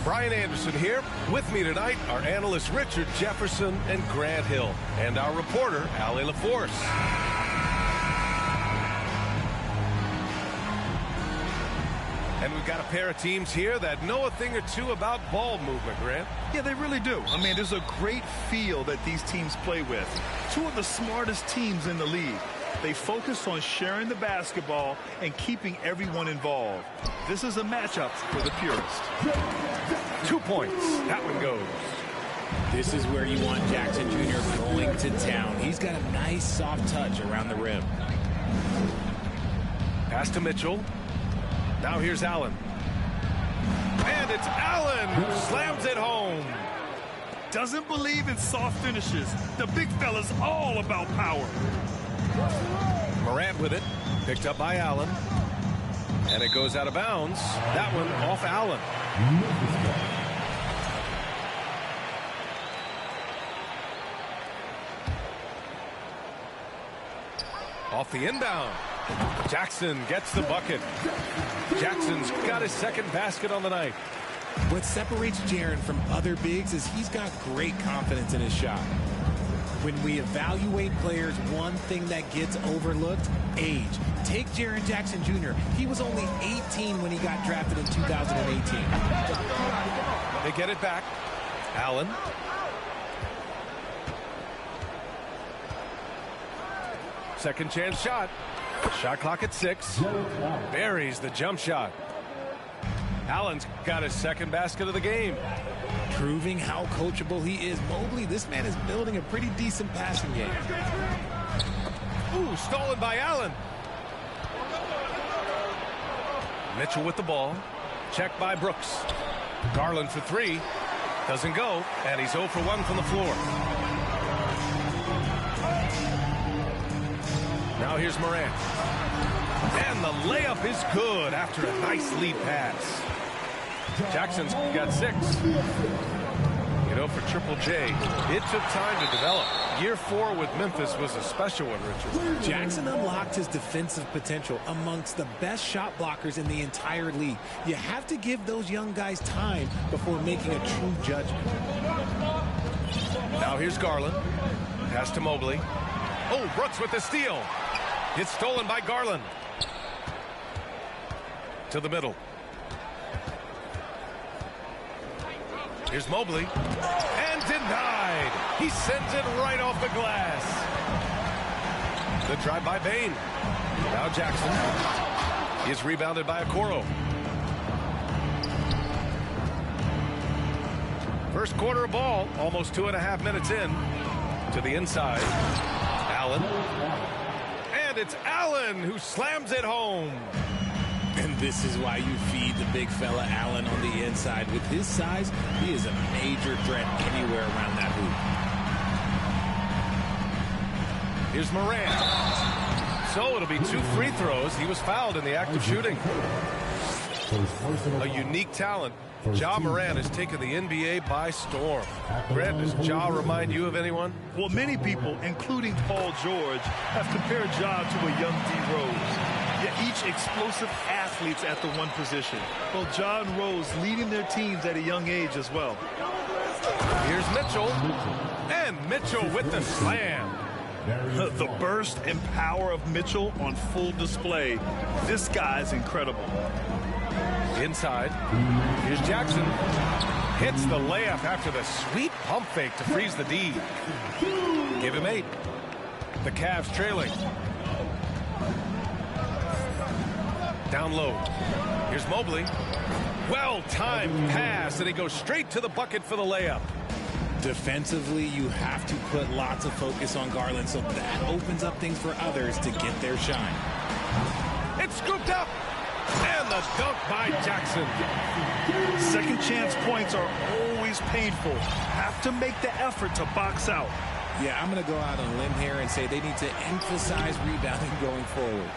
Brian Anderson here. With me tonight are analysts Richard Jefferson and Grant Hill, and our reporter, Allie LaForce. And we've got a pair of teams here that know a thing or two about ball movement, Grant. Yeah, they really do. I mean, there's a great feel that these teams play with. Two of the smartest teams in the league. They focus on sharing the basketball and keeping everyone involved. This is a matchup for the purist. 2 points. That one goes. This is where you want Jackson Jr. going to town. He's got a nice soft touch around the rim. Pass to Mitchell. Now here's Allen. And it's Allen who slams it home. Doesn't believe in soft finishes. The big fella's all about power. Morant with it. Picked up by Allen. And it goes out of bounds. That one off Allen. Off the inbound. Jackson gets the bucket. Jackson's got his second basket on the night. What separates Jaren from other bigs is he's got great confidence in his shot. When we evaluate players, one thing that gets overlooked, age. Take Jaren Jackson Jr. He was only 18 when he got drafted in 2018. They get it back. Allen. Second chance shot. Shot clock at 6. Buries the jump shot. Allen's got his second basket of the game. Proving how coachable he is. Mobley, this man is building a pretty decent passing game. Ooh, stolen by Allen. Mitchell with the ball. Checked by Brooks. Garland for 3. Doesn't go, and he's 0 for 1 from the floor. Now here's Morant. And the layup is good after a nice lead pass. Jackson's got 6. You know, for Triple J, it took time to develop. Year 4 with Memphis was a special one, Richard. Jackson unlocked his defensive potential amongst the best shot blockers in the entire league. You have to give those young guys time before making a true judgment. Now here's Garland. Pass to Mobley. Oh, Brooks with the steal. It's stolen by Garland. To the middle. Here's Mobley. And denied. He sends it right off the glass. Good drive by Bane. Now Jackson. He is rebounded by Okoro. First quarter of ball. Almost 2.5 minutes in. To the inside. Allen. And it's Allen who slams it home. And this is why you feed the big fella Allen on the inside. With his size, he is a major threat anywhere around that hoop. Here's Morant. So it'll be 2 free throws. He was fouled in the act of shooting. A unique talent. Ja Morant has taken the NBA by storm. Grant, does Ja remind you of anyone? Well, many people, including Paul George, have compared Ja to a young D. Rose. Yet each explosive athletes at the one position. Well, Ja and Rose leading their teams at a young age as well. Here's Mitchell. And Mitchell with the slam. The burst and power of Mitchell on full display. This guy's incredible. Inside. Here's Jackson. Hits the layup after the sweet pump fake to freeze the D. Give him 8. The Cavs trailing. Down low. Here's Mobley. Well-timed pass, and he goes straight to the bucket for the layup. Defensively, you have to put lots of focus on Garland, so that opens up things for others to get their shine. It's scooped up, and the dunk by Jackson. Second chance points are always painful. Have to make the effort to box out. Yeah, I'm going to go out on a limb here and say they need to emphasize rebounding going forward.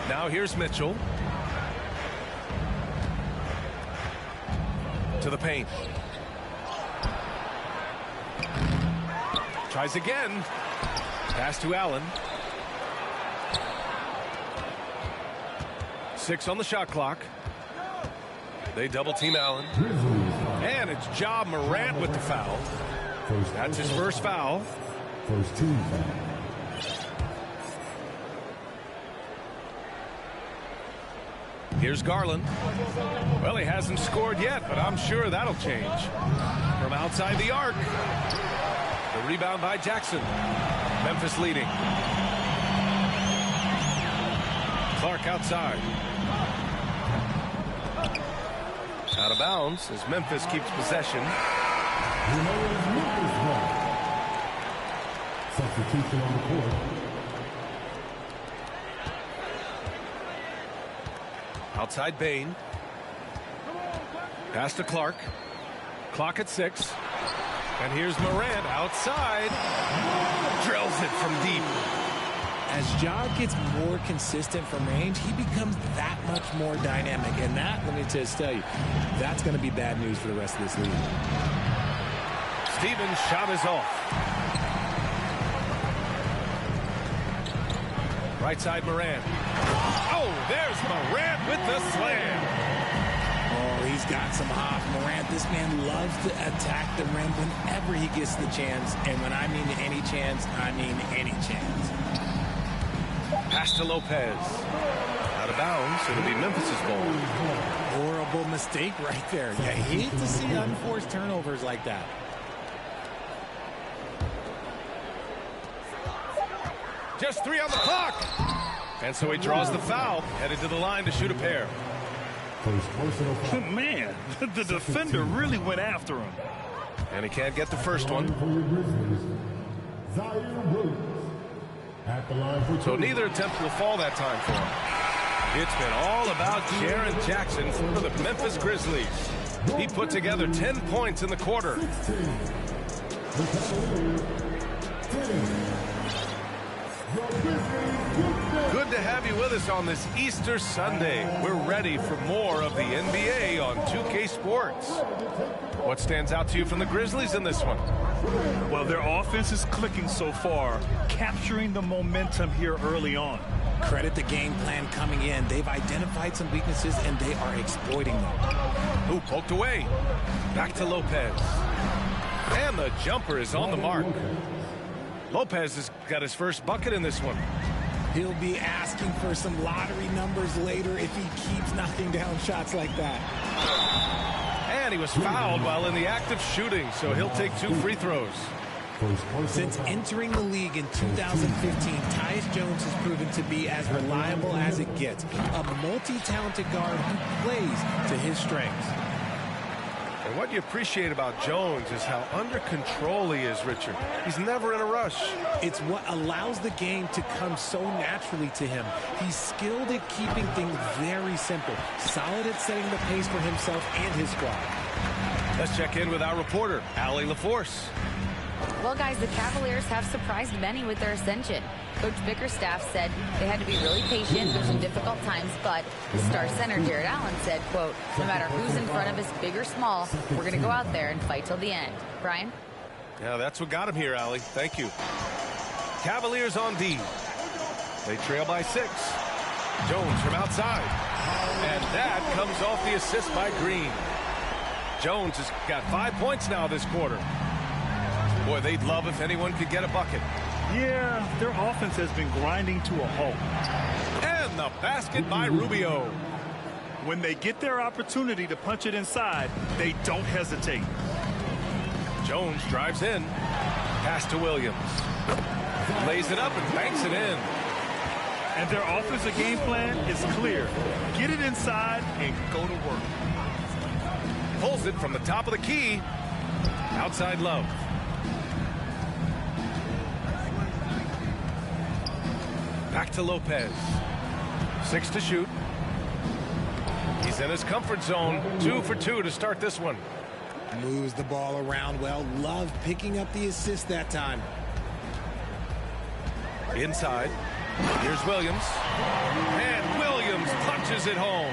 Now here's Mitchell. To the paint. Tries again. Pass to Allen. 6 on the shot clock. They double team Allen. And it's Ja Morant with the foul. That's his first foul. First team foul. Here's Garland. Well, he hasn't scored yet, but I'm sure that'll change. From outside the arc. The rebound by Jackson. Memphis leading. Clark outside. Out of bounds as Memphis keeps possession. Substitution on the court. Outside Bane. Pass to Clark. Clock at 6. And here's Morant outside. Drills it from deep. As Ja gets more consistent from range, he becomes that much more dynamic. And that, let me just tell you, that's going to be bad news for the rest of this league. Stevens' shot is off. Right side Morant. Oh, there's Morant with the slam. Oh, he's got some hop. Morant, this man loves to attack the rim whenever he gets the chance. And when I mean any chance, I mean any chance. Pass to Lopez. Out of bounds. It'll be Memphis's ball. Horrible mistake right there. You hate to see unforced turnovers like that. Just 3 on the clock. And so he draws the foul. Headed to the line to shoot a pair. First personal foul. Man, the defender really went after him. And he can't get the first one. For your Grizzlies, Zion Williams. At the line for So neither attempt will fall that time for him. It's been all about Jaren Jackson for the Memphis Grizzlies. He put together 10 points in the quarter. 16. The Cavaliers, 10. Good to have you with us on this Easter Sunday. We're ready for more of the NBA on 2K Sports. What stands out to you from the Grizzlies in this one? Well, their offense is clicking so far, capturing the momentum here early on. Credit the game plan coming in. They've identified some weaknesses, and they are exploiting them. Ooh, poked away. Back to Lopez. And the jumper is on the mark. Lopez has got his first bucket in this one. He'll be asking for some lottery numbers later if he keeps knocking down shots like that. And he was fouled while in the act of shooting, so he'll take 2 free throws. Since entering the league in 2015, Tyus Jones has proven to be as reliable as it gets. A multi-talented guard who plays to his strengths. And what you appreciate about Jones is how under control he is, Richard. He's never in a rush. It's what allows the game to come so naturally to him. He's skilled at keeping things very simple, solid at setting the pace for himself and his squad. Let's check in with our reporter, Allie LaForce. Well, guys, the Cavaliers have surprised many with their ascension. Coach Bickerstaff said they had to be really patient through some difficult times, but the star center, Jared Allen, said, quote, no matter who's in front of us, big or small, we're going to go out there and fight till the end. Brian? Yeah, that's what got him here, Allie. Thank you. Cavaliers on D. They trail by 6. Jones from outside. And that comes off the assist by Green. Jones has got 5 points now this quarter. Boy, they'd love if anyone could get a bucket. Yeah, their offense has been grinding to a halt. And the basket by Rubio. When they get their opportunity to punch it inside, they don't hesitate. Jones drives in. Pass to Williams. Lays it up and banks it in. And their offensive game plan is clear. Get it inside and go to work. Pulls it from the top of the key. Outside Love. Back to Lopez. 6 to shoot. He's in his comfort zone. 2 for 2 to start this one. Moves the ball around well. Love picking up the assist that time. Inside. Here's Williams. And Williams punches it home.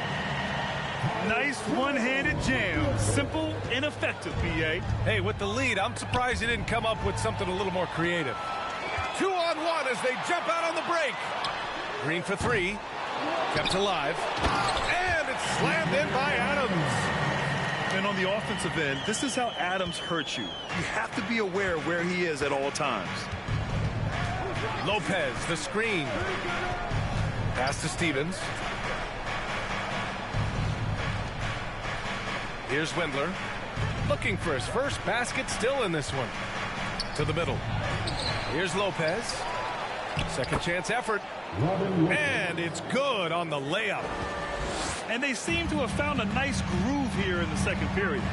Nice one-handed jam. Simple and effective, B.A. Hey, with the lead, I'm surprised he didn't come up with something a little more creative. 2-on-1 as they jump out on the break. Green for 3. Kept alive. And it's slammed in by Adams. And on the offensive end, this is how Adams hurts you. You have to be aware of where he is at all times. Lopez, the screen. Pass to Stevens. Here's Wendler. Looking for his first basket, still in this one. To the middle. Here's Lopez. Second chance effort. And it's good on the layup. And they seem to have found a nice groove here in the second period.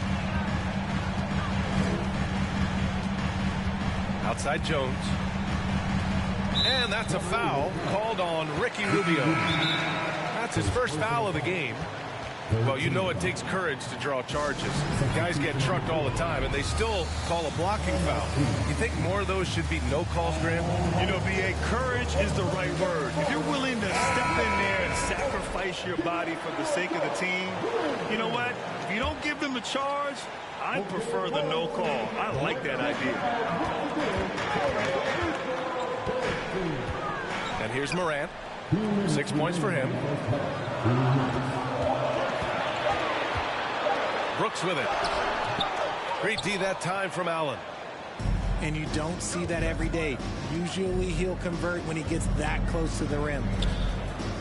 Outside Jones. And that's a foul called on Ricky Rubio. That's his first foul of the game. Well, you know it takes courage to draw charges. Guys get trucked all the time, and they still call a blocking foul. You think more of those should be no calls, Graham? You know, B.A., courage is the right word. If you're willing to step in there and sacrifice your body for the sake of the team, you know what? If you don't give them a charge, I prefer the no call. I like that idea. And here's Morant. 6 points for him. Brooks with it. Great D that time from Allen. And you don't see that every day. Usually he'll convert when he gets that close to the rim.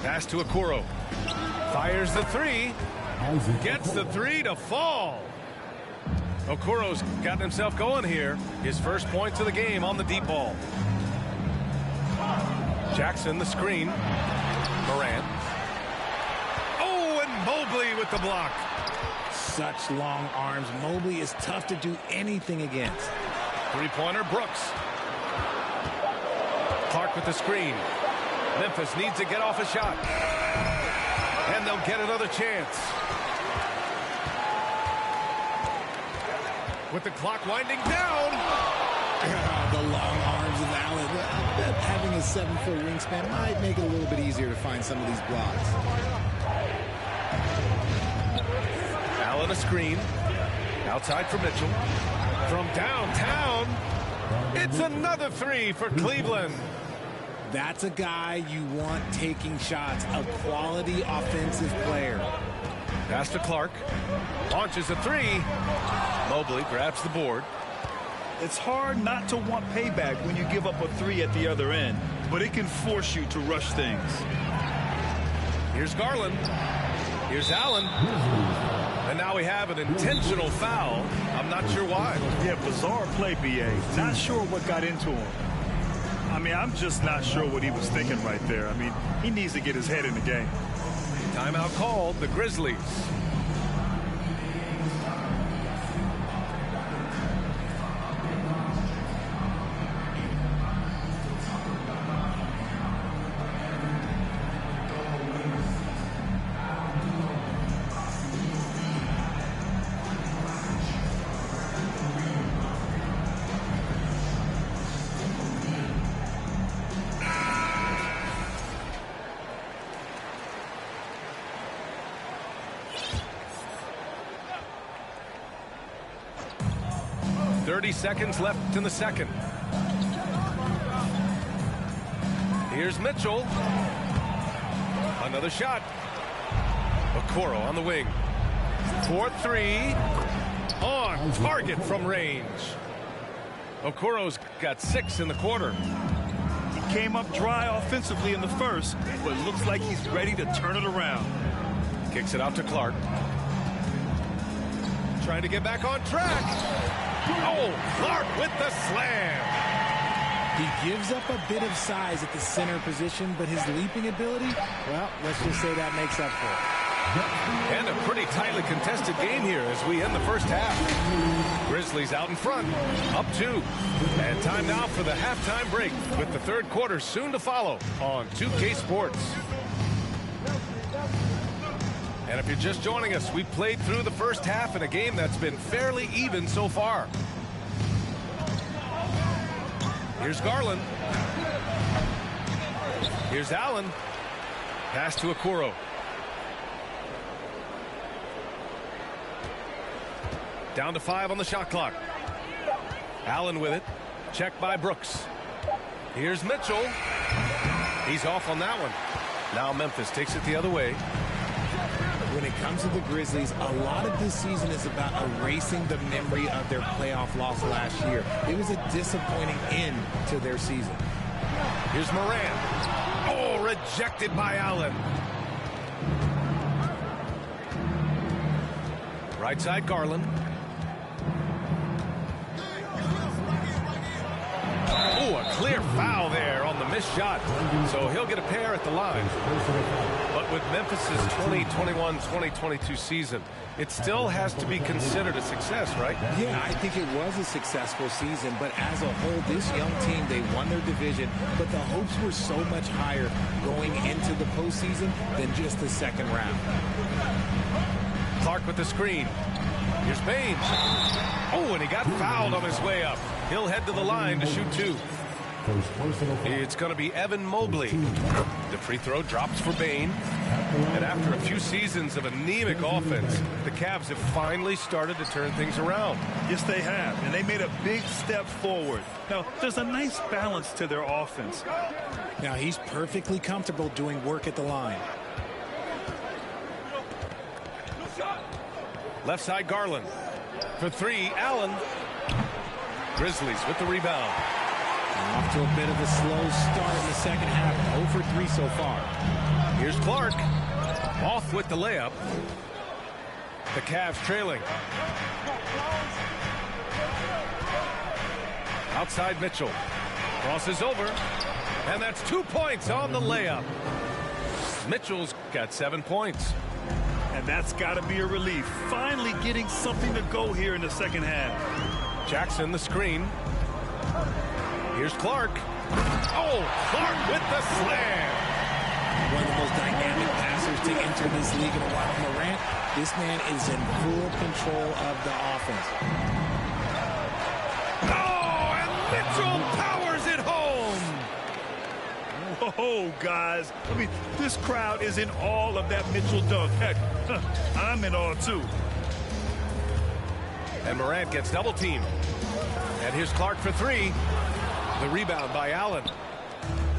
Pass to Okoro. Fires the three. Gets the three to fall. Okoro's gotten himself going here. His first points of the game on the deep ball. Jackson the screen. Morant. Oh, and Mobley with the block. Such long arms. Mobley is tough to do anything against. Three-pointer, Brooks. Clark with the screen. Memphis needs to get off a shot. And they'll get another chance. With the clock winding down. The long arms of Allen. Having a 7-foot wingspan might make it a little bit easier to find some of these blocks. Allen a screen. Outside for Mitchell. From downtown. It's another three for Cleveland. That's a guy you want taking shots. A quality offensive player. Pass to Clark. Launches a three. Mobley grabs the board. It's hard not to want payback when you give up a three at the other end, but it can force you to rush things. Here's Garland. Here's Allen. And now we have an intentional foul. I'm not sure why. Yeah, bizarre play, B.A. Not sure what got into him. I mean, I'm just not sure what he was thinking right there. I mean, he needs to get his head in the game. Timeout called, the Grizzlies. Seconds left in the second. Here's Mitchell. Another shot. Okoro on the wing. 4-3. On target from range. Okoro's got 6 in the quarter. He came up dry offensively in the first, but looks like he's ready to turn it around. Kicks it out to Clark. Trying to get back on track. Oh, Clark with the slam. He gives up a bit of size at the center position, but his leaping ability, well, let's just say that makes up for it. And a pretty tightly contested game here as we end the first half. Grizzlies out in front, up 2. And time now for the halftime break with the third quarter soon to follow on 2K Sports. And if you're just joining us, we played through the first half in a game that's been fairly even so far. Here's Garland. Here's Allen. Pass to Okoro. Down to 5 on the shot clock. Allen with it. Checked by Brooks. Here's Mitchell. He's off on that one. Now Memphis takes it the other way. when it comes to the Grizzlies, a lot of this season is about erasing the memory of their playoff loss last year. It was a disappointing end to their season. Here's Morant. Oh, rejected by Allen. Right side, Garland. Oh, a clear foul there on the missed shot. So he'll get a pair at the line. But with Memphis's 2021-2022 season, it still has to be considered a success, right? Yeah, I think it was a successful season, but as a whole, this young team, they won their division, but the hopes were so much higher going into the postseason than just the second round. Clark with the screen. Here's Baines. Oh, and he got fouled on his way up. He'll head to the line to shoot two. It's going to be Evan Mobley. The free throw drops for Bane. And after a few seasons of anemic offense, the Cavs have finally started to turn things around. Yes, they have, and they made a big step forward. Now, there's a nice balance to their offense. Now, he's perfectly comfortable doing work at the line. Left side, Garland. For three, Allen. Grizzlies with the rebound. Off to a bit of a slow start in the second half. 0 for 3 so far. Here's Clark. Off with the layup. The Cavs trailing. Outside Mitchell. Crosses over. And that's 2 points on the layup. Mitchell's got 7 points. And that's got to be a relief. Finally getting something to go here in the second half. Jackson, the screen. Here's Clark. Oh, Clark with the slam. One of the most dynamic passers to enter this league in a while. Morant, this man is in full control of the offense. Oh, and Mitchell powers it home. Whoa, guys. I mean, this crowd is in awe of that Mitchell dunk. Heck, I'm in awe, too. And Morant gets double teamed. And here's Clark for three. The rebound by Allen.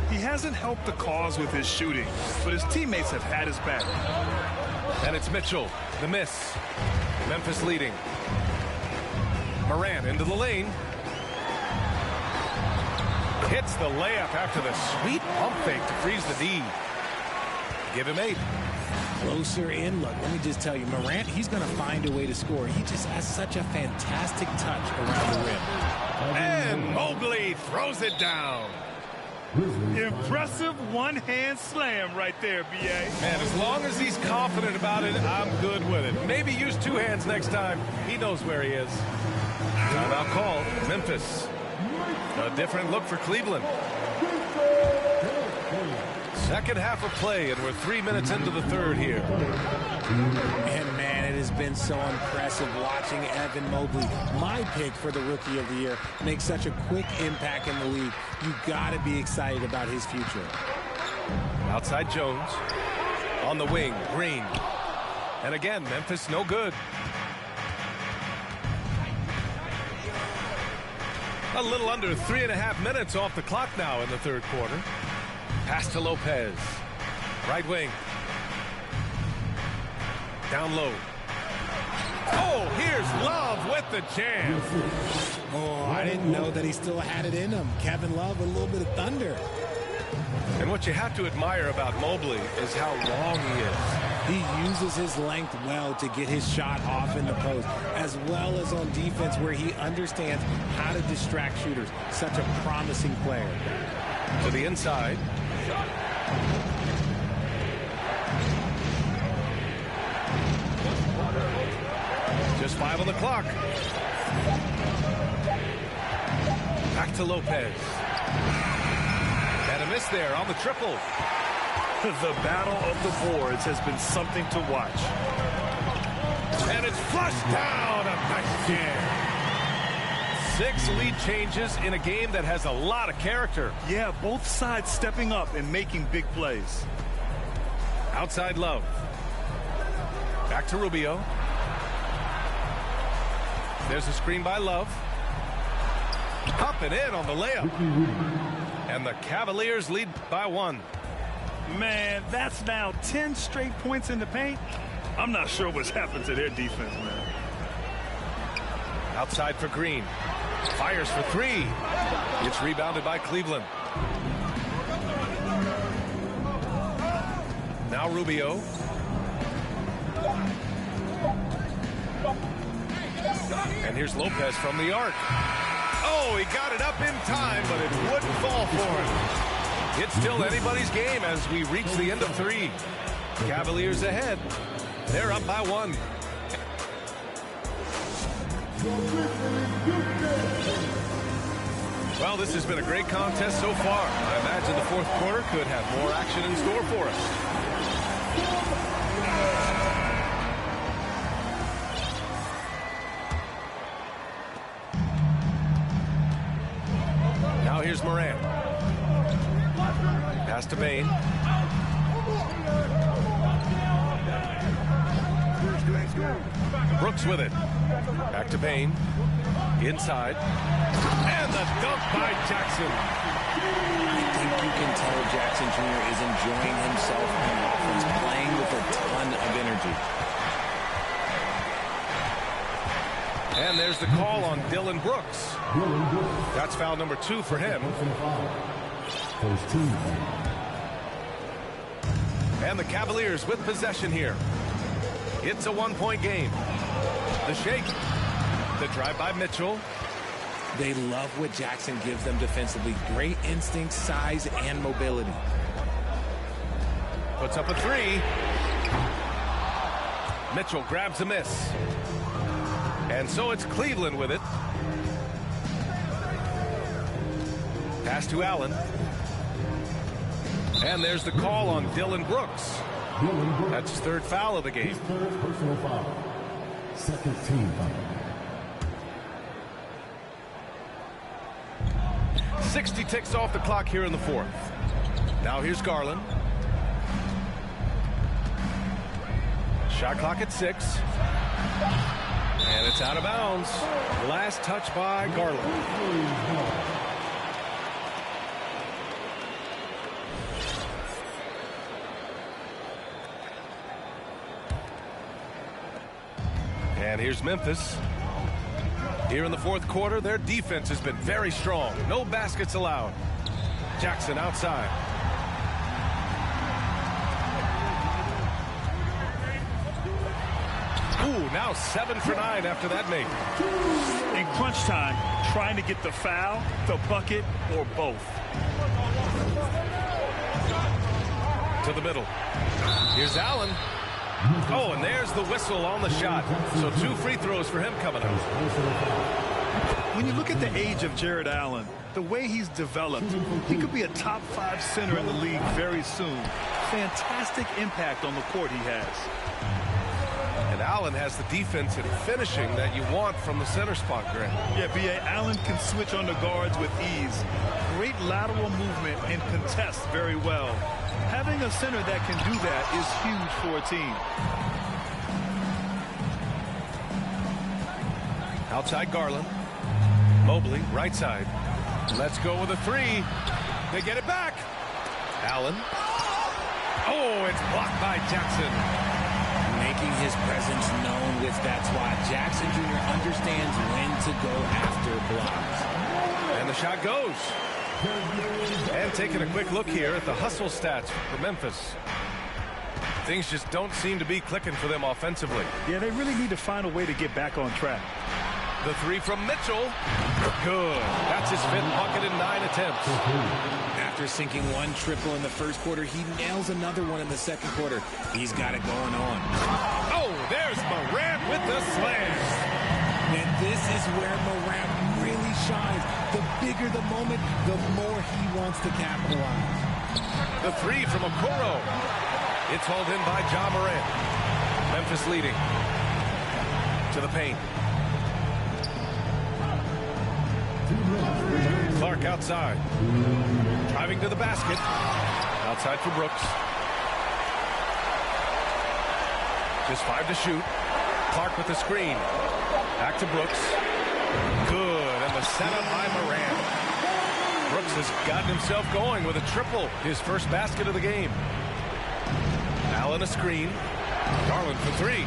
He hasn't helped the cause with his shooting, but his teammates have had his back. And it's Mitchell, the miss. Memphis leading. Morant into the lane. Hits the layup after the sweet pump fake to freeze the D. Give him 8. Closer in. Look, let me just tell you, Morant, he's going to find a way to score. He just has such a fantastic touch around the rim. And Mobley throws it down. Impressive one-hand slam right there, B.A. Man, as long as he's confident about it, I'm good with it. Maybe use 2 hands next time. He knows where he is. Timeout call. Memphis. A different look for Cleveland. Second half of play, and we're 3 minutes into the third here. And, man, it has been so impressive watching Evan Mobley, my pick for the Rookie of the Year, make such a quick impact in the league. You got to be excited about his future. Outside Jones. On the wing, Green. And again, Memphis no good. A little under 3.5 minutes off the clock now in the third quarter. Pass to Lopez. Right wing. Down low. Oh, here's Love with the jam. Oh, I didn't know that he still had it in him. Kevin Love, a little bit of thunder. And what you have to admire about Mobley is how long he is. He uses his length well to get his shot off in the post, as well as on defense where he understands how to distract shooters. Such a promising player. To the inside. Just 5 on the clock. Back to Lopez. And a miss there on the triple. The battle of the boards has been something to watch. And it's flushed down. A nice jam. 6 lead changes in a game that has a lot of character. Yeah, both sides stepping up and making big plays. Outside Love. Back to Rubio. There's a screen by Love. Up and in on the layup. And the Cavaliers lead by 1. Man, that's now 10 straight points in the paint. I'm not sure what's happened to their defense, man. Outside for Green. Fires for three. It's rebounded by Cleveland. Now Rubio. And here's Lopez from the arc. Oh, he got it up in time, but it wouldn't fall for him. It's still anybody's game as we reach the end of three. Cavaliers ahead. They're up by one. Well, this has been a great contest so far. I imagine the fourth quarter could have more action in store for us. Now here's Morant. Pass to Bane. Brooks with it. Back to Bane. Inside. And the dunk by Jackson. I think you can tell Jackson Jr. is enjoying himself on offense, playing with a ton of energy. And there's the call on Dillon Brooks. That's foul number 2 for him. And the Cavaliers with possession here. It's a one-point game. The shake. The drive by Mitchell. They love what Jackson gives them defensively. Great instinct, size, and mobility. Puts up a three. Mitchell grabs a miss. And so it's Cleveland with it. Pass to Allen. And there's the call on Dillon Brooks. That's his third foul of the game. Third personal foul. Second team foul. 60 ticks off the clock here in the fourth. Now here's Garland. Shot clock at 6. And it's out of bounds. Last touch by Garland. And here's Memphis. Here in the fourth quarter, their defense has been very strong. No baskets allowed. Jackson outside. Ooh, now 7 for 9 after that make. In crunch time, trying to get the foul, the bucket, or both. To the middle. Here's Allen. Oh, and there's the whistle on the shot. So 2 free throws for him coming up. When you look at the age of Jared Allen, the way he's developed, he could be a top 5 center in the league very soon. Fantastic impact on the court he has. And Allen has the defense and finishing that you want from the center spot, Grant. Yeah, B.A. Allen can switch on the guards with ease. Great lateral movement and contests very well. Having a center that can do that is huge for a team. Outside Garland. Mobley, right side. Let's go with a 3. They get it back. Allen. Oh, it's blocked by Jackson. Making his presence known with that spot. Jackson Jr. understands when to go after blocks. And the shot goes. And taking a quick look here at the hustle stats for Memphis. Things just don't seem to be clicking for them offensively. Yeah, they really need to find a way to get back on track. The 3 from Mitchell. Good. That's his 5th bucket in 9 attempts. After sinking 1 triple in the first quarter, he nails another one in the second quarter. He's got it going on. Oh, there's Morant with the slam. And this is where Morant really shines. The bigger the moment, the more he wants to capitalize. The 3 from Okoro. It's hauled in by Ja Morant. Memphis leading. To the paint. Clark outside. Driving to the basket. Outside for Brooks. Just 5 to shoot. Clark with the screen. Back to Brooks. Good. And the setup by Morant. Brooks has gotten himself going with a triple. His first basket of the game. Allen a screen. Garland for three.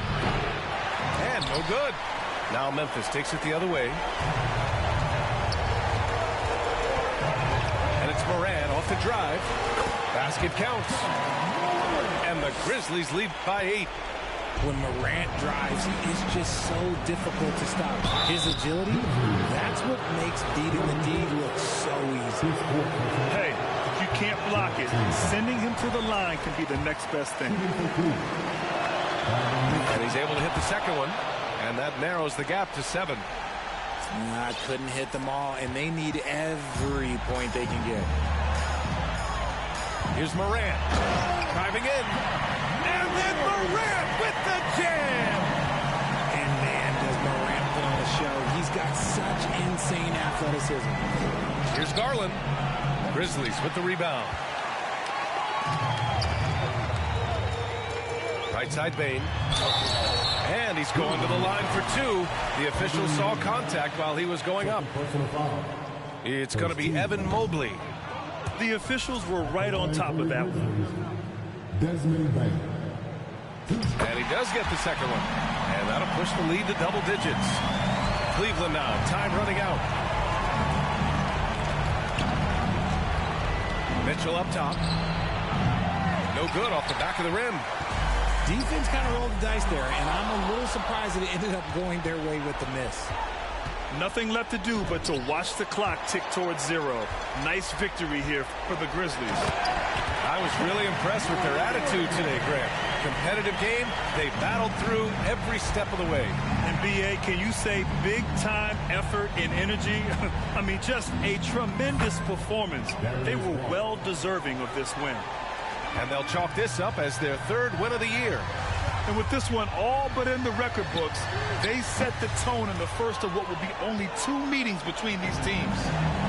And no good. Now Memphis takes it the other way. And it's Moran off the drive. Basket counts. And the Grizzlies lead by 8. When Morant drives, he is just so difficult to stop. His agility, that's what makes beating the D look so easy. Hey, if you can't block it, sending him to the line can be the next best thing. And he's able to hit the second one. And that narrows the gap to 7. Couldn't hit them all, and they need every point they can get. Here's Morant. Driving in. And then Morant with the jam. And man, does Morant put on a show. He's got such insane athleticism. Here's Garland. Grizzlies with the rebound. Right side Bane. And he's going to the line for 2. The official saw contact while he was going up. It's going to be Evan Mobley. The officials were right on top of that one. Desmond Bane. And he does get the second one. And that'll push the lead to double digits. Cleveland now. Time running out. Mitchell up top. No good off the back of the rim. Defense kind of rolled the dice there, and I'm a little surprised that it ended up going their way with the miss. Nothing left to do but to watch the clock tick towards 0. Nice victory here for the Grizzlies. I was really impressed with their attitude today, Grant. Competitive game. They battled through every step of the way. And B.A., can you say big-time effort and energy? I mean, just a tremendous performance. They were well deserving of this win. And they'll chalk this up as their 3rd win of the year. And with this one all but in the record books, they set the tone in the first of what will be only 2 meetings between these teams.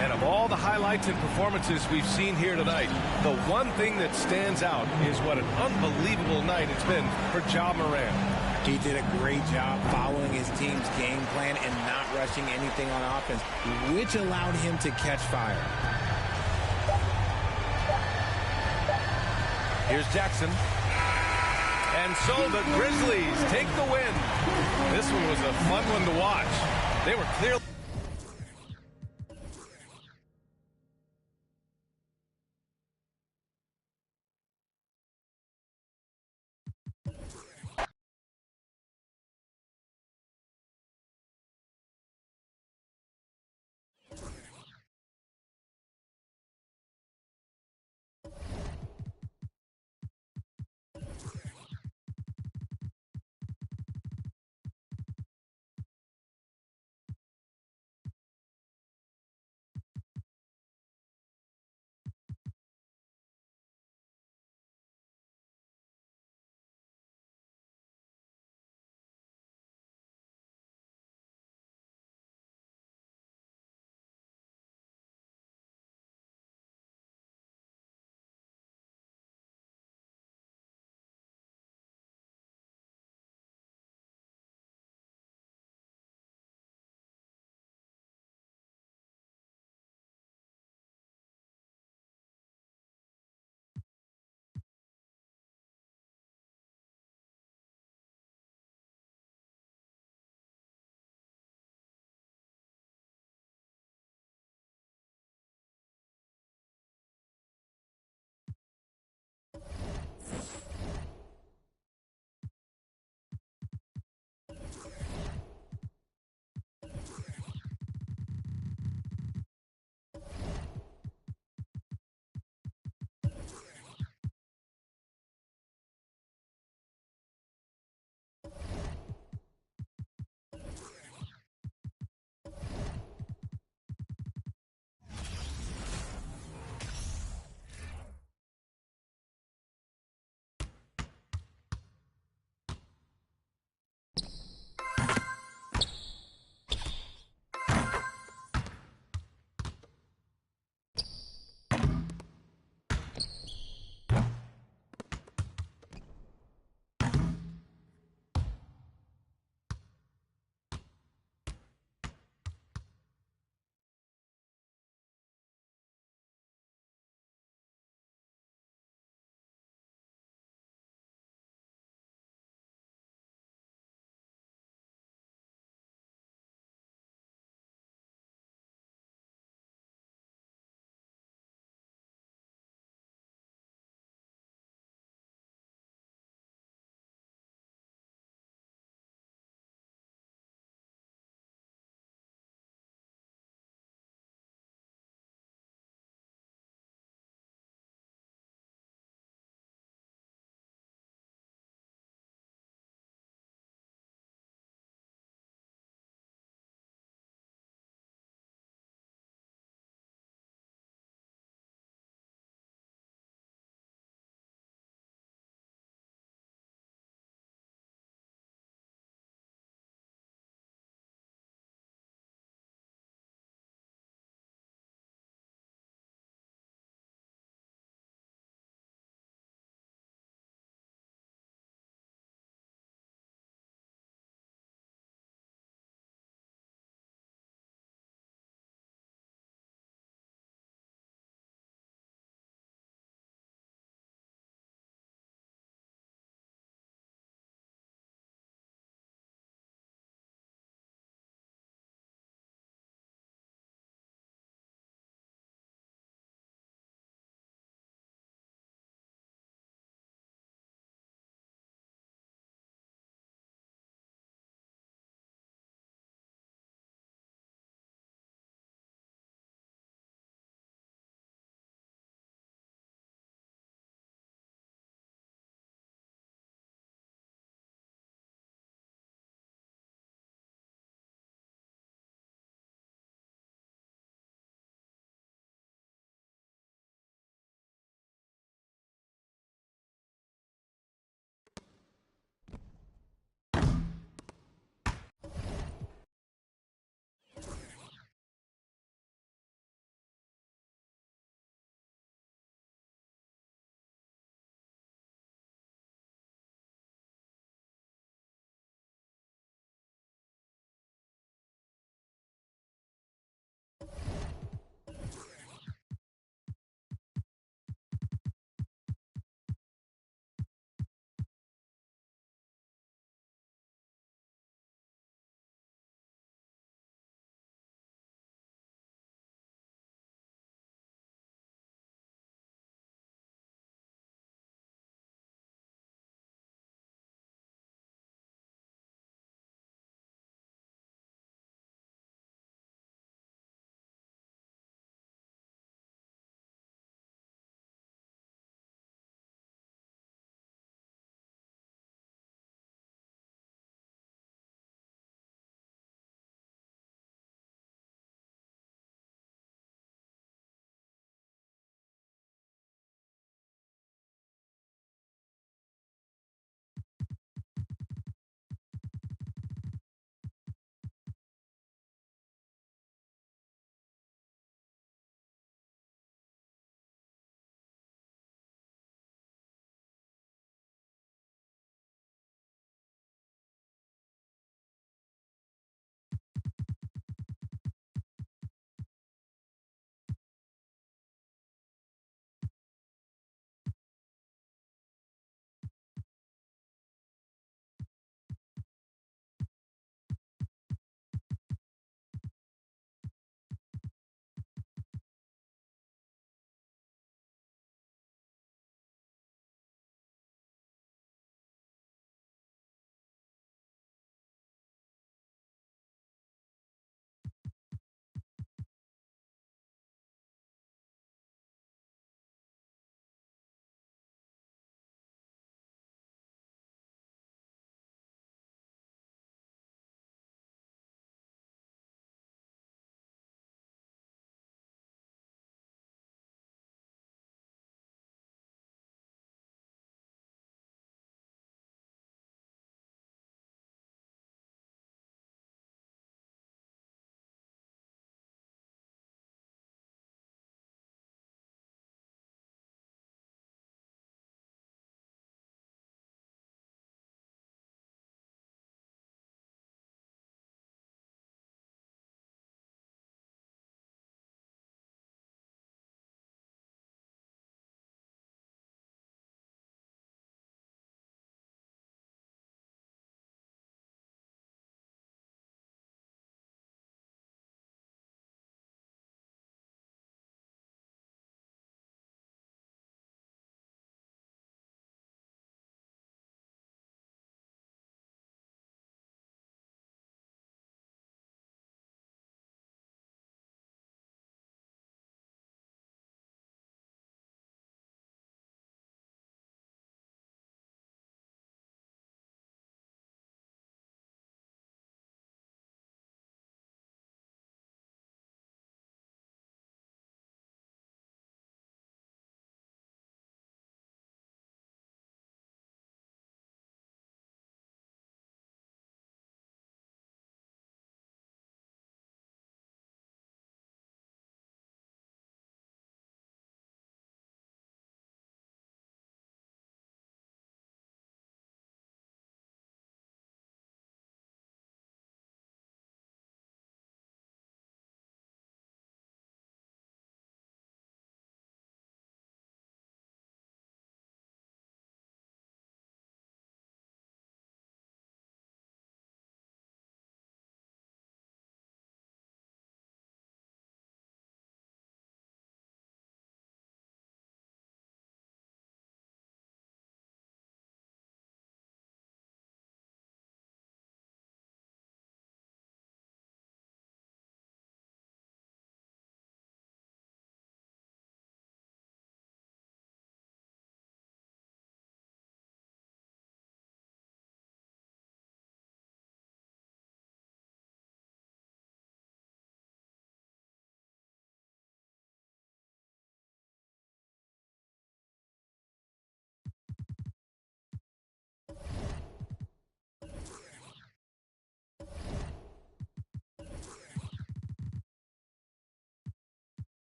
And of all the highlights and performances we've seen here tonight, the one thing that stands out is what an unbelievable night it's been for Ja Morant. He did a great job following his team's game plan and not rushing anything on offense, which allowed him to catch fire. Here's Jackson. And so the Grizzlies take the win. This one was a fun one to watch. They were clearly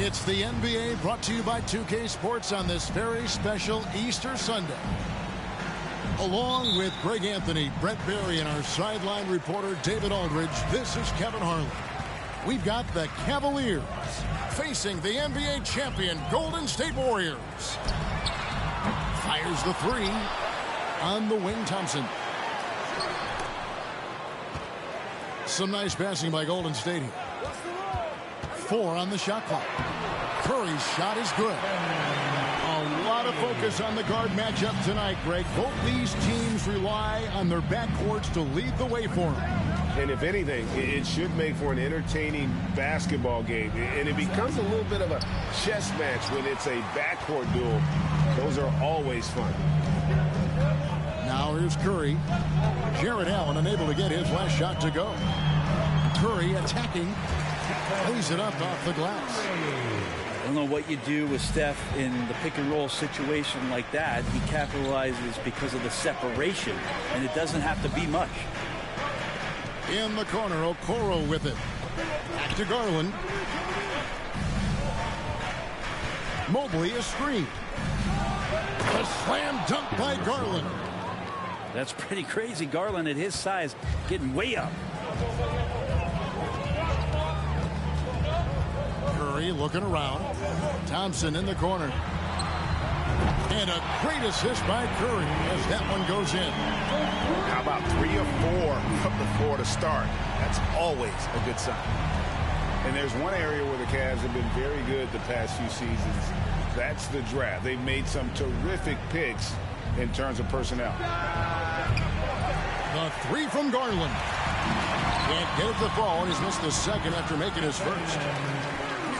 It's the NBA brought to you by 2K Sports on this very special Easter Sunday. Along with Greg Anthony, Brett Barry, and our sideline reporter David Aldridge, this is Kevin Harlan. We've got the Cavaliers facing the NBA champion Golden State Warriors. Fires the three on the wing, Thompson. Some nice passing by Golden State here. 4 on the shot clock. Curry's shot is good. A lot of focus on the guard matchup tonight, Greg. Both these teams rely on their backcourts to lead the way for them. And if anything, it should make for an entertaining basketball game. And it becomes a little bit of a chess match when it's a backcourt duel. Those are always fun. Now here's Curry. Jarrett Allen unable to get his last shot to go. Curry attacking. Lays it up off the glass. I don't know what you do with Steph in the pick-and-roll situation like that. He capitalizes because of the separation, and it doesn't have to be much. In the corner, Okoro with it. Back to Garland. Mobley a screen. A slam dunk by Garland. That's pretty crazy. Garland at his size getting way up. Curry looking around. Thompson in the corner. And a great assist by Curry as that one goes in. How about 3 or 4 from the floor to start? That's always a good sign. And there's one area where the Cavs have been very good the past few seasons. That's the draft. They've made some terrific picks in terms of personnel. The 3 from Garland. Can't get it to fall. He's missed the second after making his first.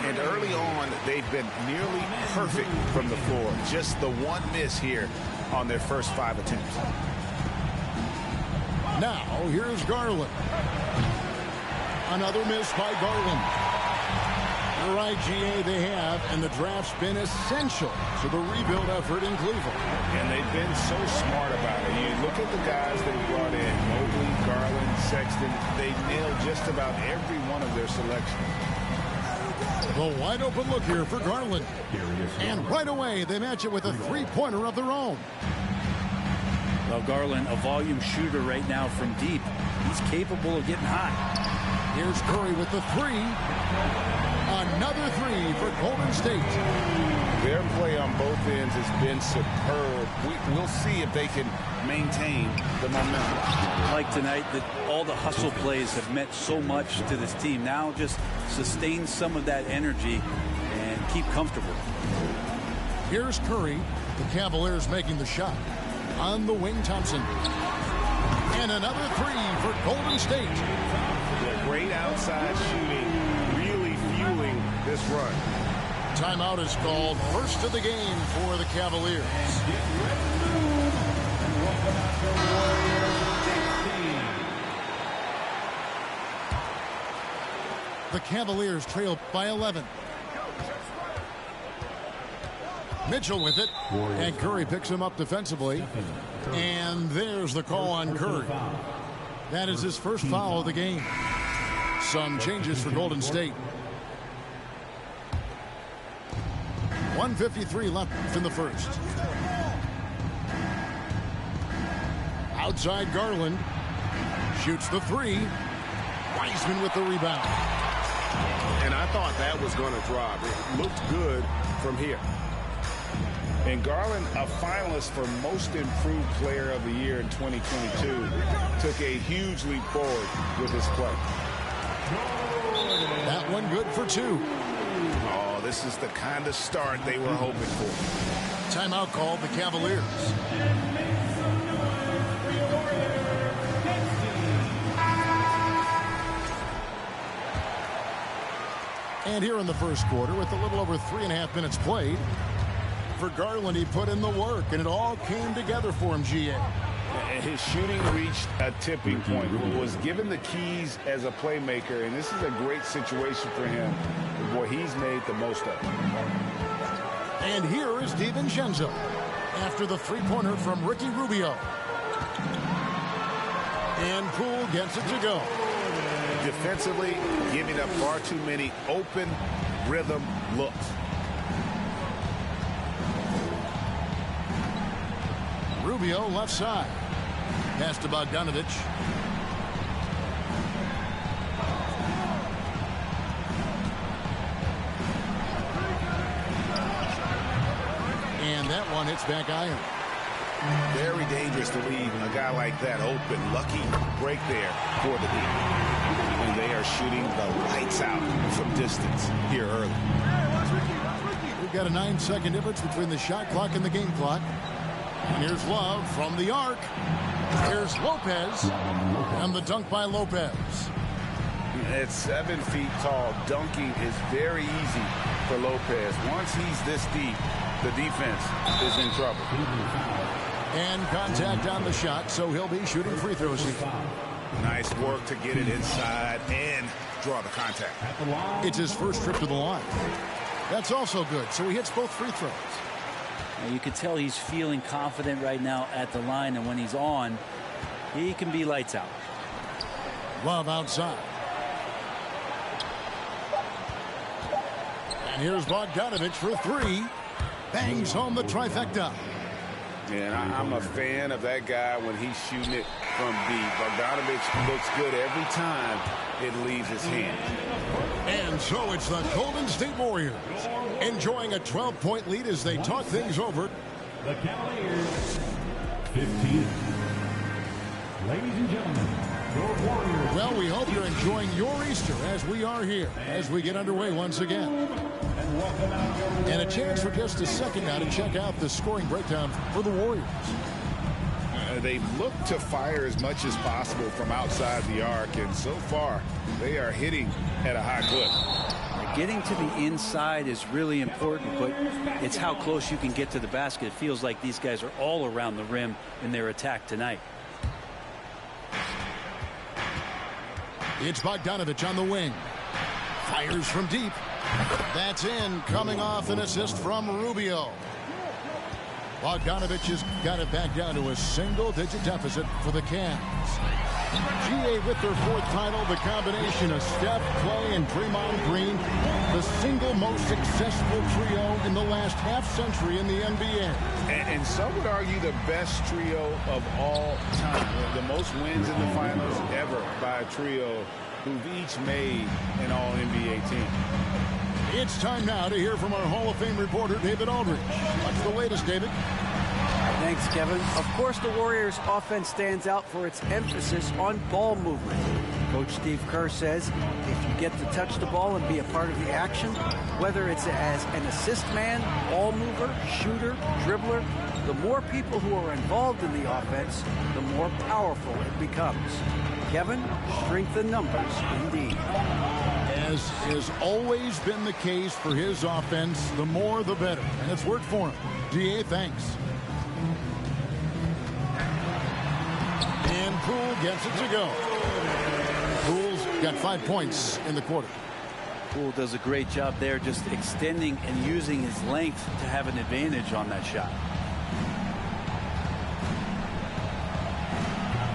And early on, they've been nearly perfect from the floor. Just the one miss here on their first 5 attempts. Now, here's Garland. Another miss by Garland. The right GA they have, and the draft's been essential to the rebuild effort in Cleveland. And they've been so smart about it. You look at the guys they brought in, Mobley, Garland, Sexton. They nailed just about every one of their selections. The wide open look here for Garland. And right away, they match it with a three-pointer of their own. Well, Garland, a volume shooter right now from deep. He's capable of getting hot. Here's Curry with the 3. Another 3 for Golden State. Their play on both ends has been superb. We'll see if they can maintain the momentum. Like tonight, that all the hustle plays have meant so much to this team. Now just sustain some of that energy and keep comfortable. Here's Curry. The Cavaliers making the shot. On the wing, Thompson. And another 3 for Golden State. Yeah, great outside shooting, really fueling this run. Timeout is called. First of the game for the Cavaliers. The Cavaliers trail by 11. Mitchell with it, and Curry picks him up defensively. And there's the call on Curry. That is his first foul of the game. Some changes for Golden State. 1:53 left in the first. Outside Garland. Shoots the 3. Wiseman with the rebound. And I thought that was going to drop. It looked good from here. And Garland, a finalist for Most Improved Player of the Year in 2022, took a huge leap forward with his play. That one good for 2. Oh, this is the kind of start they were hoping for. Timeout called the Cavaliers. And here in the first quarter, with a little over 3.5 minutes played, for Garland, he put in the work, and it all came together for him, GA. His shooting reached a tipping point, was given the keys as a playmaker, and this is a great situation for him. Boy, he's made the most of it. And here is DiVincenzo after the three-pointer from Ricky Rubio. And Poole gets it to go. Defensively, giving up far too many open rhythm looks. Rubio left side. Pass to Bogdanovic. And that one hits back iron. Very dangerous to leave a guy like that open. Lucky break there for the team. And they are shooting the lights out from distance here early. We've got a 9-second difference between the shot clock and the game clock. And here's Love from the arc. Here's Lopez. And the dunk by Lopez. At 7 feet tall, dunking is very easy for Lopez. Once he's this deep, the defense is in trouble. And contact on the shot, so he'll be shooting free throws. Nice work to get it inside and draw the contact. It's his first trip to the line. That's also good, so he hits both free throws. You can tell he's feeling confident right now at the line, and when he's on, he can be lights out. Love outside. And here's Bogdanovic for 3. Bangs home the trifecta. And I'm a fan of that guy when he's shooting it from deep. Bogdanovic looks good every time it leaves his hand. And so it's the Golden State Warriors enjoying a 12-point lead as they talk things over. The Cavaliers, 15. Ladies and gentlemen, your Warriors. Well, we hope you're enjoying your Easter as we are here, as we get underway once again. And a chance for just a second now to check out the scoring breakdown for the Warriors. They look to fire as much as possible from outside the arc, and so far they are hitting at a high clip. Getting to the inside is really important, but it's how close you can get to the basket. It feels like these guys are all around the rim in their attack tonight. It's Bogdanovic on the wing. Fires from deep. That's in, coming off an assist from Rubio. Bogdanovic has got it back down to a single-digit deficit for the Cavs. GA with their 4th title, the combination of Steph, Clay, and Draymond Green, the single most successful trio in the last half-century in the NBA. And some would argue the best trio of all time. The most wins in the finals ever by a trio who've each made an All-NBA team. It's time now to hear from our Hall of Fame reporter, David Aldridge. What's the latest, David? Thanks, Kevin. Of course, the Warriors' offense stands out for its emphasis on ball movement. Coach Steve Kerr says if you get to touch the ball and be a part of the action, whether it's as an assist man, ball mover, shooter, dribbler, the more people who are involved in the offense, the more powerful it becomes. Kevin, strength in numbers, indeed. As has always been the case for his offense, the more the better. And it's worked for him. DA, thanks. And Poole gets it to go. Poole's got 5 points in the quarter. Poole does a great job there, just extending and using his length to have an advantage on that shot.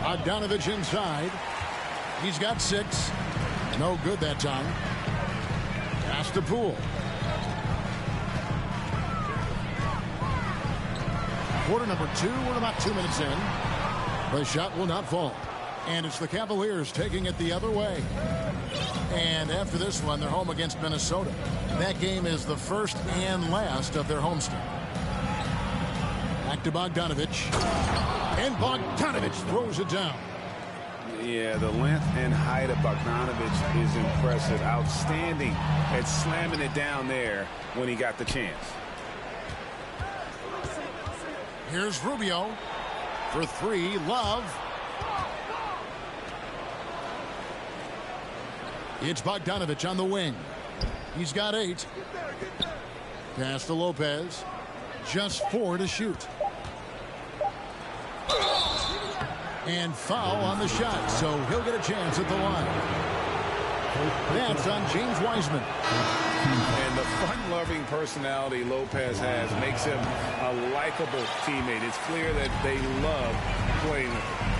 Bogdanovic inside. He's got 6. No good that time. Pass to Poole. Quarter number 2. We're about 2 minutes in. The shot will not fall. And it's the Cavaliers taking it the other way. And after this one, they're home against Minnesota. That game is the first and last of their homestand. Back to Bogdanovich. And Bogdanovich throws it down. Yeah, the length and height of Bogdanovich is impressive. Outstanding at slamming it down there when he got the chance. Here's Rubio for three. Love. It's Bogdanovich on the wing. He's got 8. Pass to Lopez. Just 4 to shoot. And foul on the shot, so he'll get a chance at the line. That's on James Wiseman. And the fun-loving personality Lopez has makes him a likable teammate. It's clear that they love playing with him.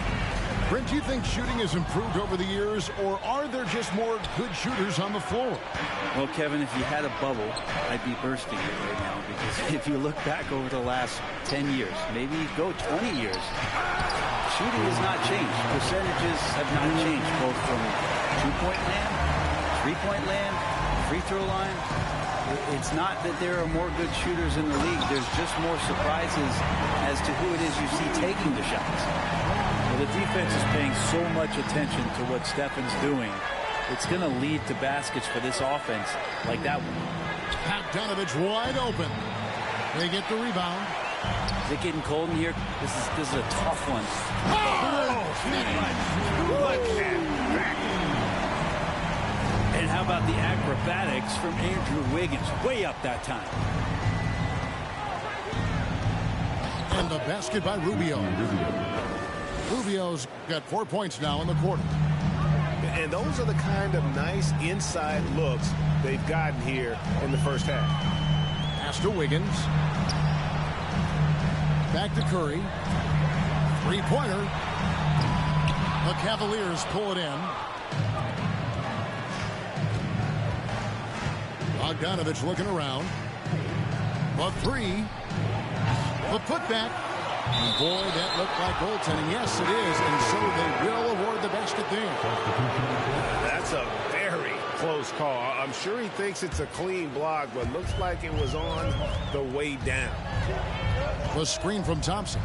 Brent, do you think shooting has improved over the years, or are there just more good shooters on the floor? Well, Kevin, if you had a bubble, I'd be bursting it right now, because if you look back over the last 10 years, maybe go 20 years, shooting has not changed. Percentages have not changed, both from two-point land, three-point land, free throw line. It's not that there are more good shooters in the league. There's just more surprises as to who it is you see taking the shots. Well, the defense is paying so much attention to what Stefan's doing. It's going to lead to baskets for this offense like that one. Bogdanovich wide open. They get the rebound. Is it getting cold in here? This is a tough one. And how about the acrobatics from Andrew Wiggins? Way up that time. And the basket by Rubio. Rubio's got 4 points now in the quarter. And those are the kind of nice inside looks they've gotten here in the first half. Pass to Wiggins. Back to Curry. Three-pointer. The Cavaliers pull it in. Bogdanovich looking around. The three. The putback. And boy, that looked like goaltending. Yes, it is. And so they will award the basket there. That's a very close call. I'm sure he thinks it's a clean block, but looks like it was on the way down. The screen from Thompson.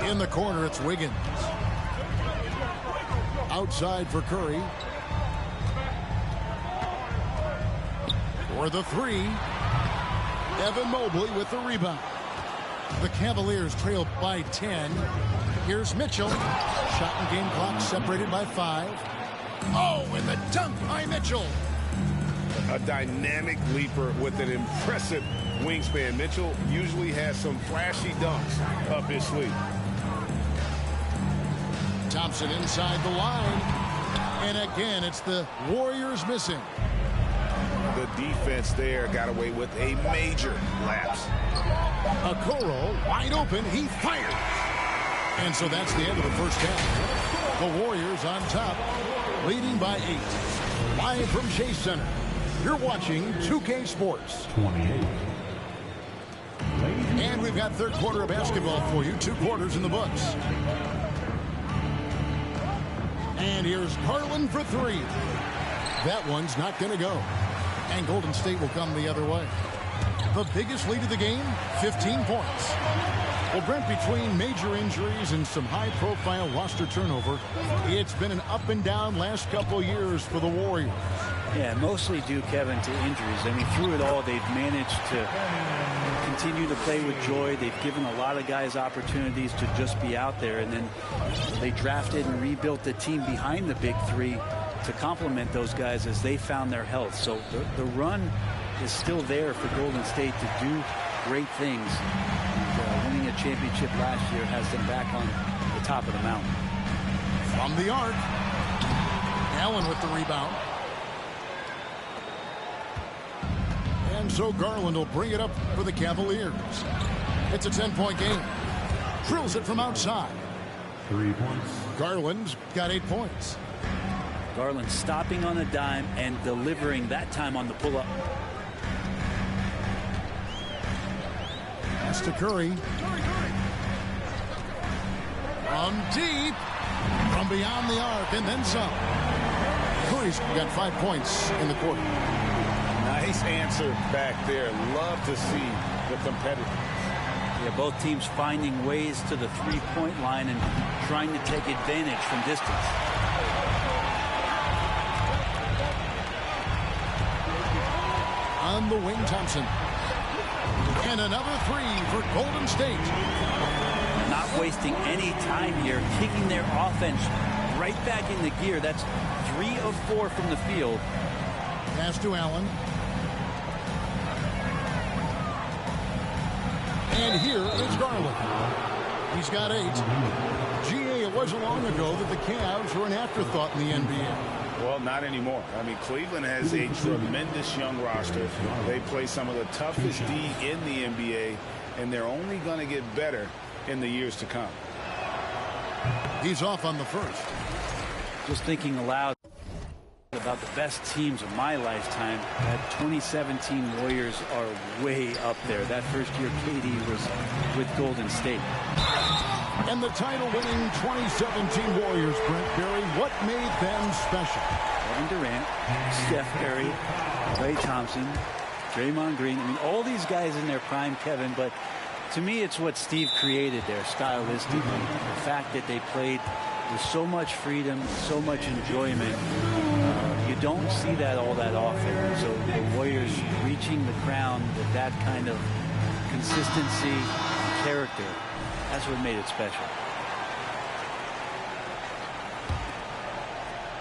In the corner, it's Wiggins. Outside for Curry. For the three. Evan Mobley with the rebound. The Cavaliers trail by 10. Here's Mitchell. Shot and game clock separated by 5. Oh, and the dunk by Mitchell. A dynamic leaper with an impressive wingspan. Mitchell usually has some flashy dunks up his sleeve. Thompson inside the line. And again, it's the Warriors missing. The defense there got away with a major lapse. Okoro wide open. He fired. And so that's the end of the first half. The Warriors on top, leading by 8. Live from Chase Center. You're watching 2K Sports. 28. And we've got third quarter of basketball for you. 2 quarters in the books. And here's Garland for 3. That one's not going to go. And Golden State will come the other way. The biggest lead of the game, 15 points. Well, Brent, between major injuries and some high-profile roster turnover, it's been an up-and-down last couple years for the Warriors. Yeah, mostly due, Kevin, to injuries. I mean, through it all, they've managed to continue to play with joy. They've given a lot of guys opportunities to just be out there, and then they drafted and rebuilt the team behind the big three to complement those guys as they found their health. So the run is still there for Golden State to do great things. And, winning a championship last year has them back on the top of the mountain. From the arc, Allen with the rebound. And so Garland will bring it up for the Cavaliers. It's a 10-point game. Drills it from outside. 3 points. Garland's got 8 points. Garland stopping on a dime and delivering that time on the pull-up. Pass to Curry. From deep. From beyond the arc and then some. Curry's got 5 points in the quarter. Nice answer back there. Love to see the competitiveness. Yeah, both teams finding ways to the three-point line and trying to take advantage from distance. On the wing, Thompson. And another three for Golden State. Not wasting any time here, kicking their offense right back into gear. That's 3 of 4 from the field. Pass to Allen. And here is Garland. He's got 8. GA, it wasn't long ago that the Cavs were an afterthought in the NBA. Well, not anymore. I mean, Cleveland has a tremendous young roster. They play some of the toughest D in the NBA, and they're only going to get better in the years to come. He's off on the first. Just thinking aloud about the best teams of my lifetime. That 2017 Warriors are way up there. That first year KD was with Golden State. And the title-winning 2017 Warriors, Brent Barry, what made them special? Kevin Durant, Steph Curry, Klay Thompson, Draymond Green. I mean, all these guys in their prime, Kevin, but to me, it's what Steve created there stylistically. The fact that they played with so much freedom, so much enjoyment. You don't see that all that often. So the Warriors reaching the crown with that kind of consistency, character, that's what made it special.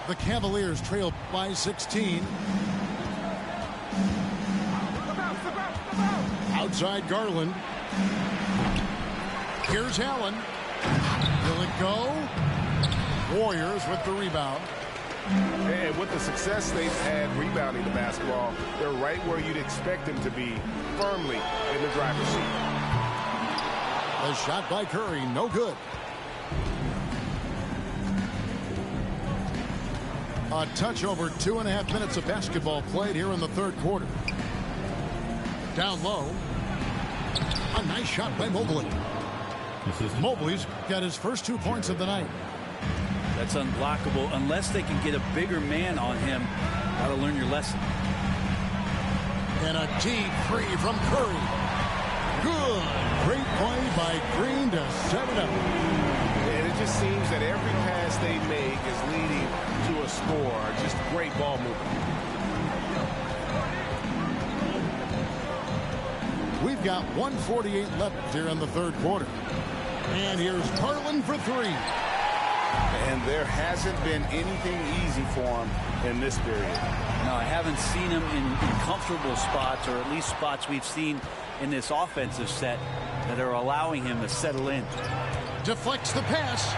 The Cavaliers trail by 16. Outside Garland. Here's Allen. Will it go? Warriors with the rebound. And with the success they've had rebounding the basketball, they're right where you'd expect them to be, firmly in the driver's seat. A shot by Curry, no good. A touch over 2.5 minutes of basketball played here in the third quarter. Down low. A nice shot by Mobley. Mobley's got his first 2 points of the night. That's unblockable unless they can get a bigger man on him. Got to learn your lesson. And a deep three from Curry. Good. Great play by Green to set it up. And it just seems that every pass they make is leading to a score. Just great ball movement. We've got 1:48 left here in the third quarter. And here's Garland for 3. And there hasn't been anything easy for him in this period. No, I haven't seen him in comfortable spots, or at least spots we've seen in this offensive set that are allowing him to settle in. Deflects the pass.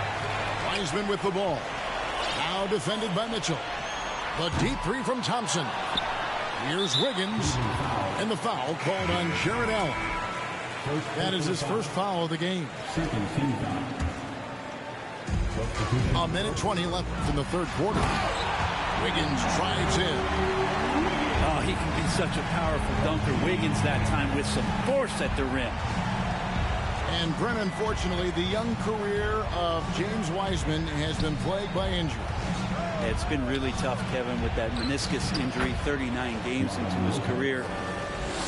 Wiseman with the ball. Now defended by Mitchell. The deep three from Thompson. Here's Wiggins. And the foul called on Jarrett Allen. That is his first foul of the game. A minute 20 left in the third quarter. Wiggins drives in. Oh, he can be such a powerful dunker. Wiggins that time with some force at the rim. And Brent, unfortunately, the young career of James Wiseman has been plagued by injury. It's been really tough, Kevin, with that meniscus injury, 39 games into his career.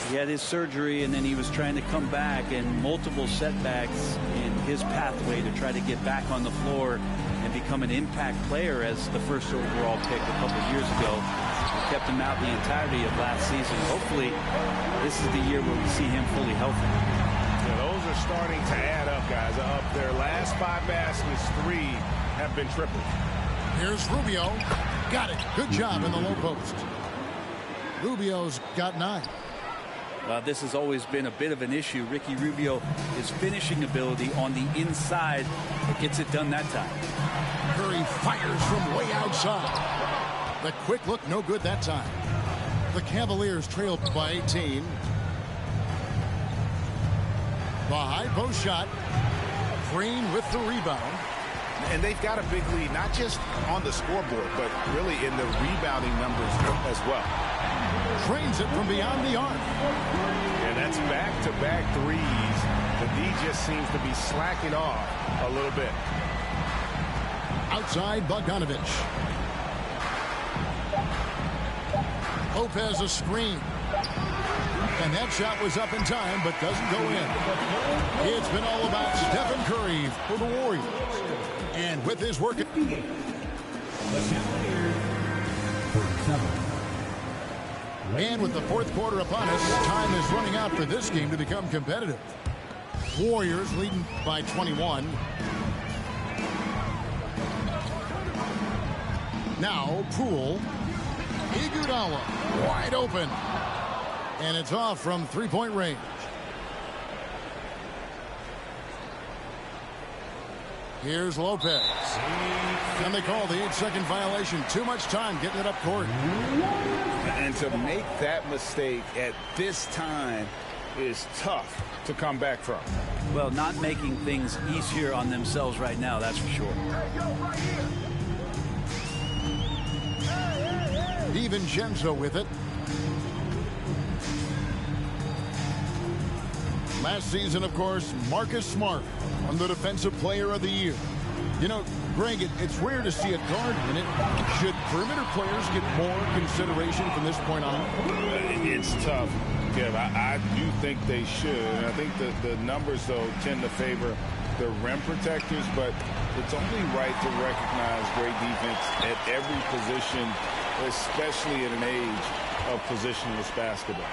He had his surgery, and then he was trying to come back, and multiple setbacks in his pathway to try to get back on the floor and become an impact player as the first overall pick a couple of years ago. We kept him out the entirety of last season. Hopefully, this is the year where we see him fully healthy. Yeah, those are starting to add up, guys. Up their last 5 baskets, 3 have been tripled. Here's Rubio. Got it. Good job in the low post. Rubio's got 9. This has always been a bit of an issue. Ricky Rubio, his finishing ability on the inside, it gets it done that time. Curry fires from way outside. The quick look, no good that time. The Cavaliers trailed by 18. The high post shot. Green with the rebound. And they've got a big lead, not just on the scoreboard, but really in the rebounding numbers as well. Trains it from beyond the arc. And that's back-to-back threes. The D just seems to be slacking off a little bit. Outside Bogdanovich. Lopez a screen. And that shot was up in time, but doesn't go in. It's been all about Stephen Curry for the Warriors. And with his work... And with the fourth quarter upon us, time is running out for this game to become competitive. Warriors leading by 21. Now, Poole. Iguodala wide open. And it's off from three-point range. Here's Lopez. And they call the 8-second violation. Too much time getting it up court. And to make that mistake at this time is tough to come back from. Well, not making things easier on themselves right now, that's for sure. DiVincenzo with it. Last season, of course, Marcus Smart won the Defensive Player of the Year. You know, Greg, it's rare to see a guard win it. Should perimeter players get more consideration from this point on? It's tough, Kev. I do think they should. And I think the numbers, though, tend to favor the rim protectors, but it's only right to recognize great defense at every position, especially at an age of positionless basketball.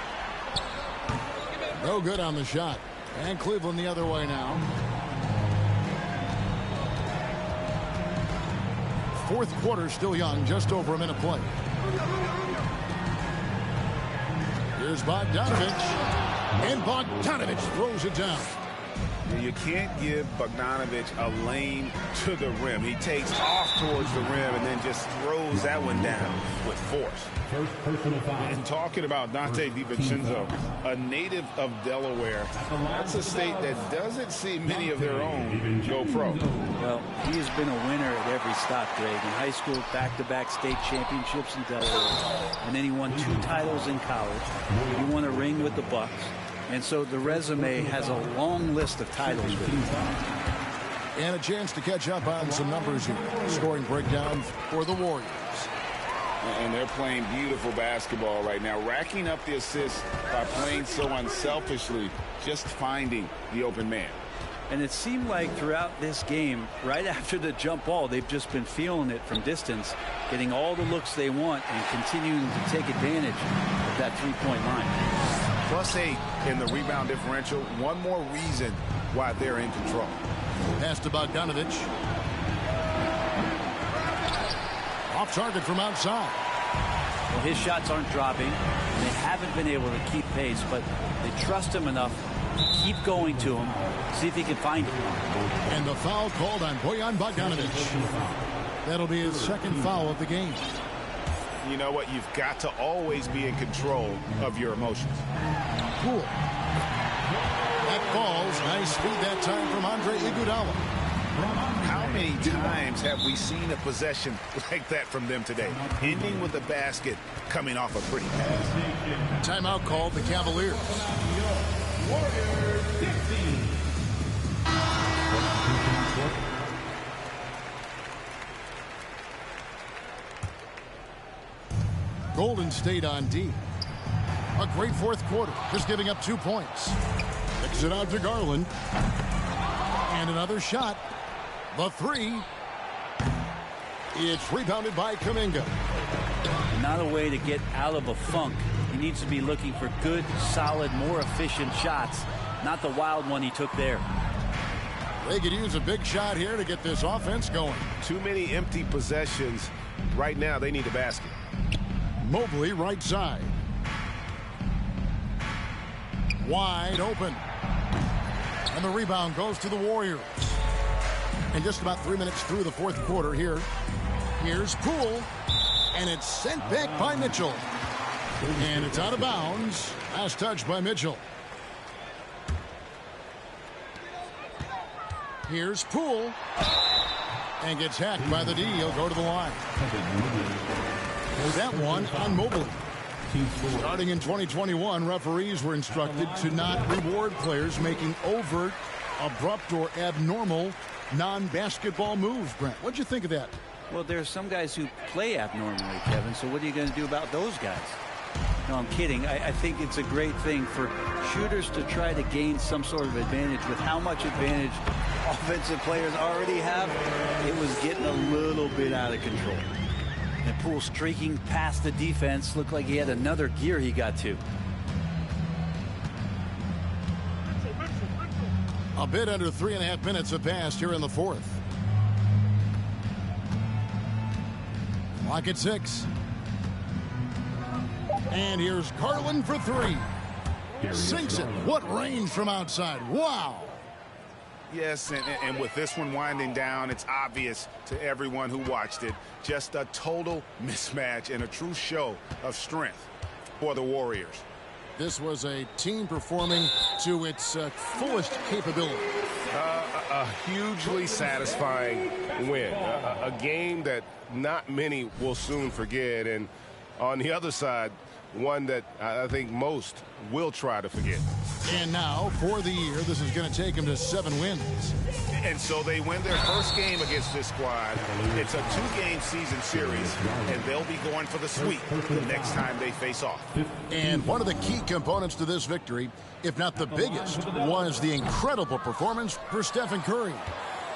No good on the shot. And Cleveland the other way now. Fourth quarter still young, just over a minute play. Here's Bogdanovic. And Bogdanovic throws it down. You can't give Bogdanovic a lane to the rim. He takes off towards the rim and then just throws that one down with force. And talking about Donte DiVincenzo, a native of Delaware, that's a state that doesn't see many of their own go pro. Well, he has been a winner at every stop, Greg. In high school, back-to-back state championships in Delaware. And then he won 2 titles in college. He won a ring with the Bucks. And so the resume has a long list of titles with him. And a chance to catch up on some numbers here. Scoring breakdown for the Warriors. And they're playing beautiful basketball right now, racking up the assists by playing so unselfishly, just finding the open man. And it seemed like throughout this game, right after the jump ball, they've just been feeling it from distance, getting all the looks they want and continuing to take advantage of that three-point line. +8 in the rebound differential. One more reason why they're in control. Pass to Bogdanovic. Off target from outside. Well, his shots aren't dropping. They haven't been able to keep pace, but they trust him enough to keep going to him, see if he can find him. And the foul called on Bojan Bogdanovic. That'll be his second foul of the game. You know what? You've got to always be in control of your emotions. Cool. That falls. Nice speed that time from Andre Iguodala. How many times have we seen a possession like that from them today? Ending with a basket, coming off a pretty pass. Timeout called the Cavaliers. Warriors 16. Golden State on D. A great fourth quarter, just giving up 2 points. Kicks it out to Garland. And another shot. The three. It's rebounded by Kuminga. Not a way to get out of a funk. He needs to be looking for good, solid, more efficient shots, not the wild one he took there. They could use a big shot here to get this offense going. Too many empty possessions. Right now, they need a basket. Mobley right side. Wide open. And the rebound goes to the Warriors. And just about 3 minutes through the fourth quarter here. Here's Poole. And it's sent back by Mitchell. And it's out of bounds. Last touch by Mitchell. Here's Poole. And gets hacked by the D. He'll go to the line. That one on Mobley. Starting in 2021, referees were instructed to not reward players making overt, abrupt, or abnormal non-basketball moves. Brent, what'd you think of that? Well, there's some guys who play abnormally, Kevin, so what are you going to do about those guys? No, I'm kidding. I think it's a great thing for shooters to try to gain some sort of advantage. With how much advantage offensive players already have, it was getting a little bit out of control. And Poole streaking past the defense. Looked like he had another gear he got to. A bit under 3.5 minutes have passed here in the fourth. Clock at 6. And here's Garland for 3. Sinks it. What range from outside. Wow. Yes, and with this one winding down, it's obvious to everyone who watched it. Just a total mismatch and a true show of strength for the Warriors. This was a team performing to its fullest capability. A hugely satisfying win. A game that not many will soon forget. And on the other side, one that I think most will try to forget. And now, for the year, this is going to take them to 7 wins. And so they win their first game against this squad. It's a 2-game season series, and they'll be going for the sweep the next time they face off. And one of the key components to this victory, if not the biggest, was the incredible performance for Stephen Curry.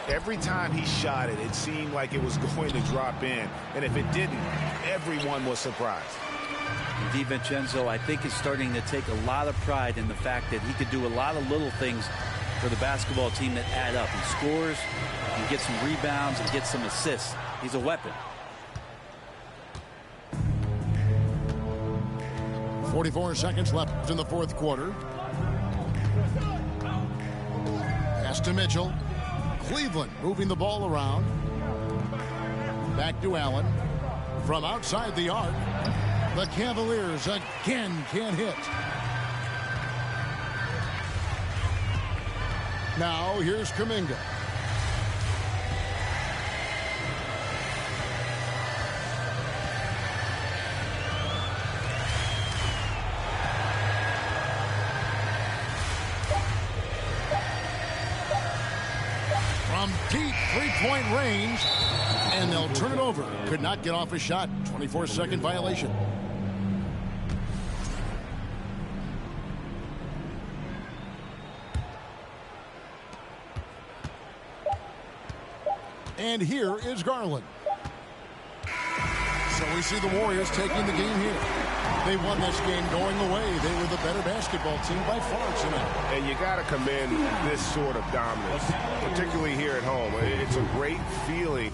Every time he shot it, it seemed like it was going to drop in. And if it didn't, everyone was surprised. DiVincenzo, I think, is starting to take a lot of pride in the fact that he could do a lot of little things for the basketball team that add up. He scores, he gets some rebounds, and gets some assists. He's a weapon. 44 seconds left in the fourth quarter. Pass to Mitchell. Cleveland moving the ball around. Back to Allen. From outside the arc, the Cavaliers again can't hit. Now here's Kuminga. From deep three-point range, and they'll turn it over. Could not get off a shot. 24-second violation. And here is Garland. So we see the Warriors taking the game here. They won this game going away. They were the better basketball team by far tonight. And you got to commend this sort of dominance, particularly here at home. It's a great feeling